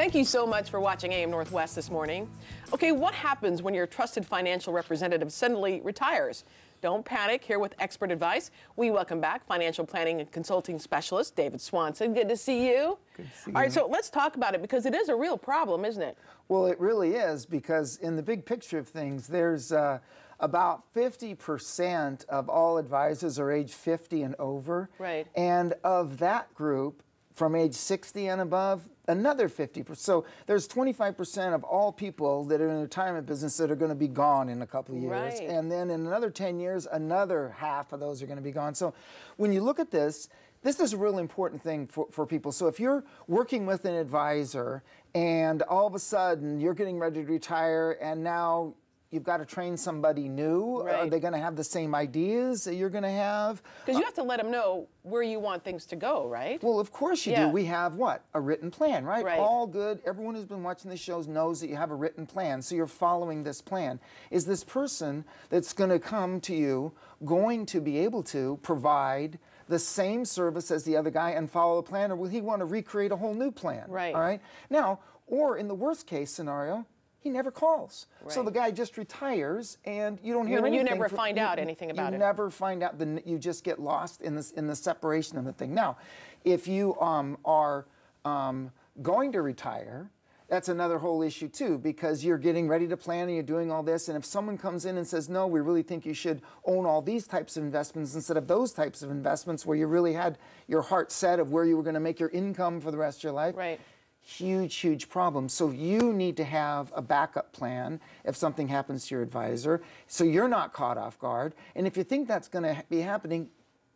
Thank you so much for watching AM Northwest this morning. Okay, what happens when your trusted financial representative suddenly retires? Don't panic. Here with expert advice, we welcome back financial planning and consulting specialist David Swanson. Good to see you. Good to see you. All right, so let's talk about it because it is a real problem, isn't it? Well, it really is, because in the big picture of things, there's about 50% of all advisors are age 50 and over. Right. And of that group, from age 60 and above, another 50%. So there's 25% of all people that are in the retirement business that are going to be gone in a couple of years. Right. And then in another 10 years, another half of those are going to be gone. So when you look at this is a really important thing for people. So if you're working with an advisor and all of a sudden you're getting ready to retire and now you've got to train somebody new. Right. Are they going to have the same ideas that you're going to have? Because you have to let them know where you want things to go, right? Well, of course you do. We have what? A written plan, right? Right. All good. Everyone who's been watching the shows knows that you have a written plan, so you're following this plan. Is this person that's going to come to you going to be able to provide the same service as the other guy and follow the plan, or will he want to recreate a whole new plan? Right. All right? Now, or in the worst case scenario, he never calls. Right. So the guy just retires and you don't hear anything. You never find out anything about it. You never find out. You just get lost in the separation of the thing. Now, if you are going to retire, that's another whole issue too, because you're getting ready to plan and you're doing all this, and if someone comes in and says, no, we really think you should own all these types of investments instead of those types of investments where you really had your heart set of where you were going to make your income for the rest of your life. Right. Huge, huge problem. So you need to have a backup plan if something happens to your advisor, so you're not caught off guard. And if you think that's going to be happening,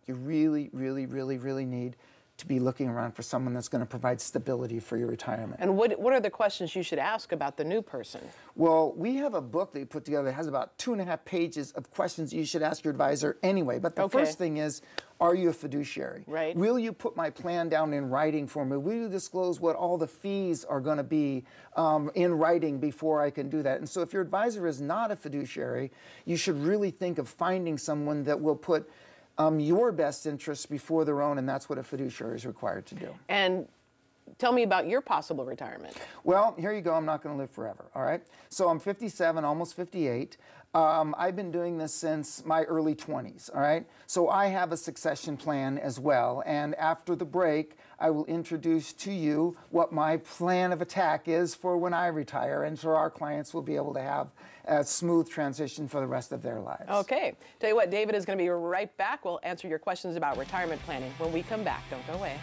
you really, really, really, really need to be looking around for someone that's going to provide stability for your retirement. And what are the questions you should ask about the new person? Well, we have a book that we put together that has about 2.5 pages of questions you should ask your advisor anyway. But the first thing is, are you a fiduciary? Right. Will you put my plan down in writing for me? Will you disclose what all the fees are going to be in writing before I can do that? And so if your advisor is not a fiduciary, you should really think of finding someone that will put your best interests before their own, and that's what a fiduciary is required to do. And tell me about your possible retirement. Well, here you go. I'm not going to live forever, all right? So I'm 57, almost 58. I've been doing this since my early 20s, all right? So I have a succession plan as well, and after the break, I will introduce to you what my plan of attack is for when I retire, and so our clients will be able to have a smooth transition for the rest of their lives. Okay. Tell you what, David is going to be right back. We'll answer your questions about retirement planning when we come back. Don't go away.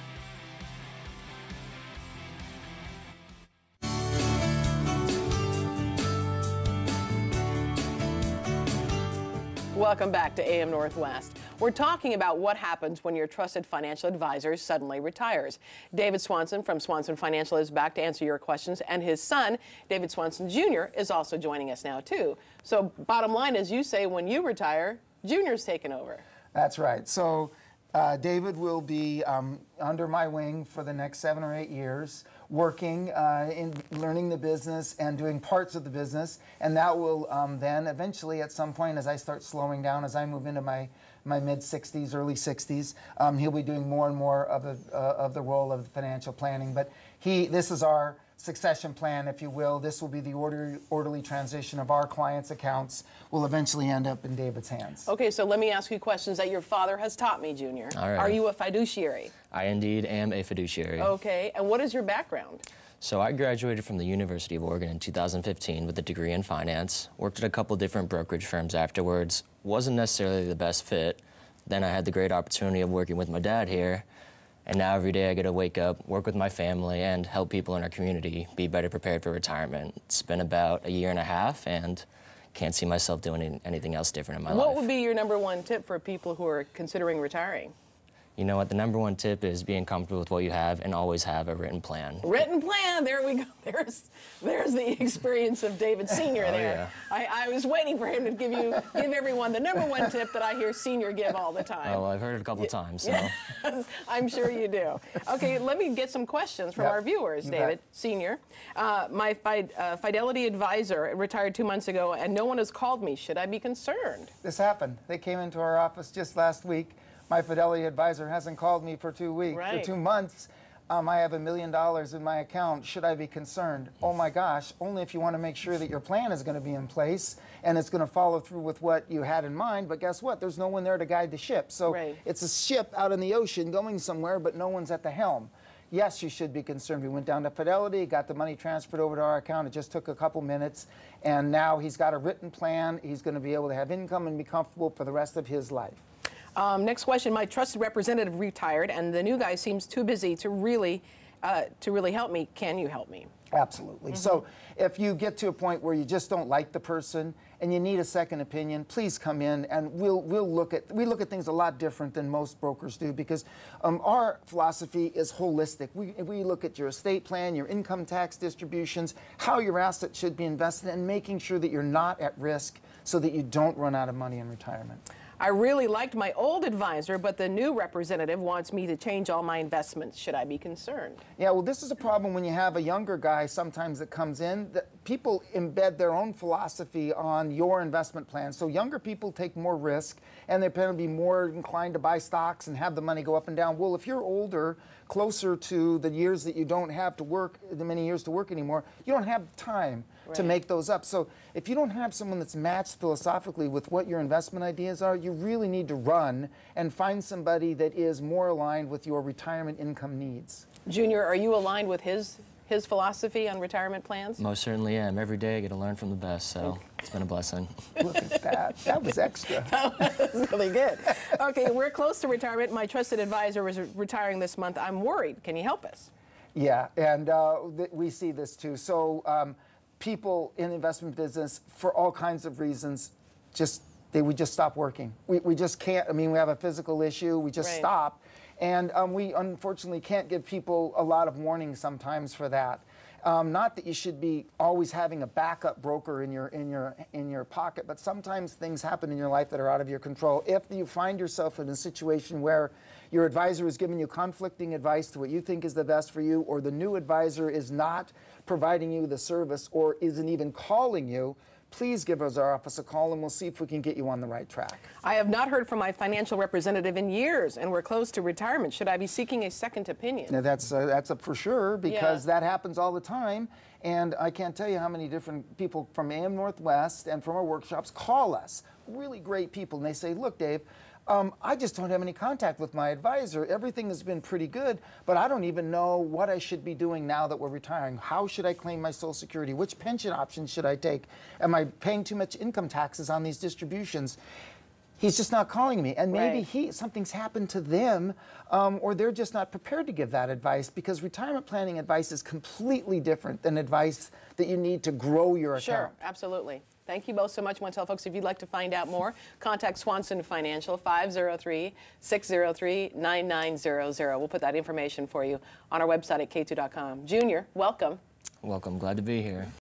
Welcome back to AM Northwest. We're talking about what happens when your trusted financial advisor suddenly retires. David Swanson from Swanson Financial is back to answer your questions, and his son, David Swanson Jr., is also joining us now, too. So bottom line is, you say when you retire, Junior's taking over. That's right. So David will be under my wing for the next 7 or 8 years, working in learning the business and doing parts of the business, and that will then eventually at some point, as I start slowing down, as I move into my mid-60s, early 60s, he'll be doing more and more of the role of financial planning. But this is our succession plan, if you will. This will be the orderly transition of our clients' accounts will eventually end up in David's hands. Okay, so let me ask you questions that your father has taught me, Junior. All right. Are you a fiduciary? I indeed am a fiduciary. Okay, and what is your background? So I graduated from the University of Oregon in 2015 with a degree in finance, worked at a couple different brokerage firms afterwards, wasn't necessarily the best fit. Then I had the great opportunity of working with my dad here, and now every day I get to wake up, work with my family, and help people in our community be better prepared for retirement. It's been about 1.5 years, and can't see myself doing anything else different in my life. What would be your #1 tip for people who are considering retiring? You know what, the #1 tip is being comfortable with what you have and always have a written plan. Written plan, there we go. There's the experience of David Sr. there. Yeah. I was waiting for him to give everyone the #1 tip that I hear Senior give all the time. Oh, well, I've heard it a couple times, so. I'm sure you do. Okay, let me get some questions from our viewers, David. Senior, my Fidelity advisor retired 2 months ago and no one has called me. Should I be concerned? This happened. They came into our office just last week. My Fidelity advisor hasn't called me for 2 weeks, Right. for 2 months. I have $1 million in my account. Should I be concerned? Oh my gosh, only if you want to make sure that your plan is going to be in place and it's going to follow through with what you had in mind. But guess what? There's no one there to guide the ship. So it's a ship out in the ocean going somewhere, but no one's at the helm. Yes, you should be concerned. We went down to Fidelity, got the money transferred over to our account. It just took a couple minutes. And now he's got a written plan. He's going to be able to have income and be comfortable for the rest of his life. Next question. My trusted representative retired, and the new guy seems too busy to really help me. Can you help me? Absolutely. So if you get to a point where you just don't like the person and you need a second opinion, please come in and we look at things a lot different than most brokers do, because our philosophy is holistic. We look at your estate plan, your income tax distributions, how your assets should be invested, and making sure that you're not at risk so that you don't run out of money in retirement. I really liked my old advisor, but the new representative wants me to change all my investments. Should I be concerned? Yeah, well, this is a problem when you have a younger guy sometimes that comes in. People embed their own philosophy on your investment plan. So younger people take more risk, and they're going to be more inclined to buy stocks and have the money go up and down. Well, if you're older, closer to the years that you don't have to work, the many years to work anymore, you don't have time to make those up. So if you don't have someone that's matched philosophically with what your investment ideas are, you really need to run and find somebody that is more aligned with your retirement income needs. Junior, are you aligned with his philosophy on retirement plans? Most certainly am. Every day I get to learn from the best, so it's been a blessing. Look at that. That was extra. That was really good. Okay, we're close to retirement. My trusted advisor is retiring this month. I'm worried. Can you help us? Yeah, and we see this too. So people in the investment business, for all kinds of reasons, they would just stop working. We just can't. I mean, we have a physical issue. We just stop. And we unfortunately can't give people a lot of warning sometimes for that. Not that you should be always having a backup broker in your pocket, but sometimes things happen in your life that are out of your control. If you find yourself in a situation where your advisor is giving you conflicting advice to what you think is the best for you, or the new advisor is not providing you the service or isn't even calling you, please give us our office a call and we'll see if we can get you on the right track. I have not heard from my financial representative in years, and we're close to retirement. Should I be seeking a second opinion? Now that's a for sure, because that happens all the time. And I can't tell you how many different people from AM Northwest and from our workshops call us. Really great people. And they say, look, Dave, I just don't have any contact with my advisor. Everything has been pretty good, but I don't even know what I should be doing now that we're retiring. How should I claim my Social Security? Which pension options should I take? Am I paying too much income taxes on these distributions? He's just not calling me. And maybe something's happened to them, or they're just not prepared to give that advice, because retirement planning advice is completely different than advice that you need to grow your account. Sure, absolutely. Thank you both so much. I want to tell folks, if you'd like to find out more, contact Swanson Financial, 503-603-9900. We'll put that information for you on our website at k2.com. Junior, welcome. Welcome. Glad to be here.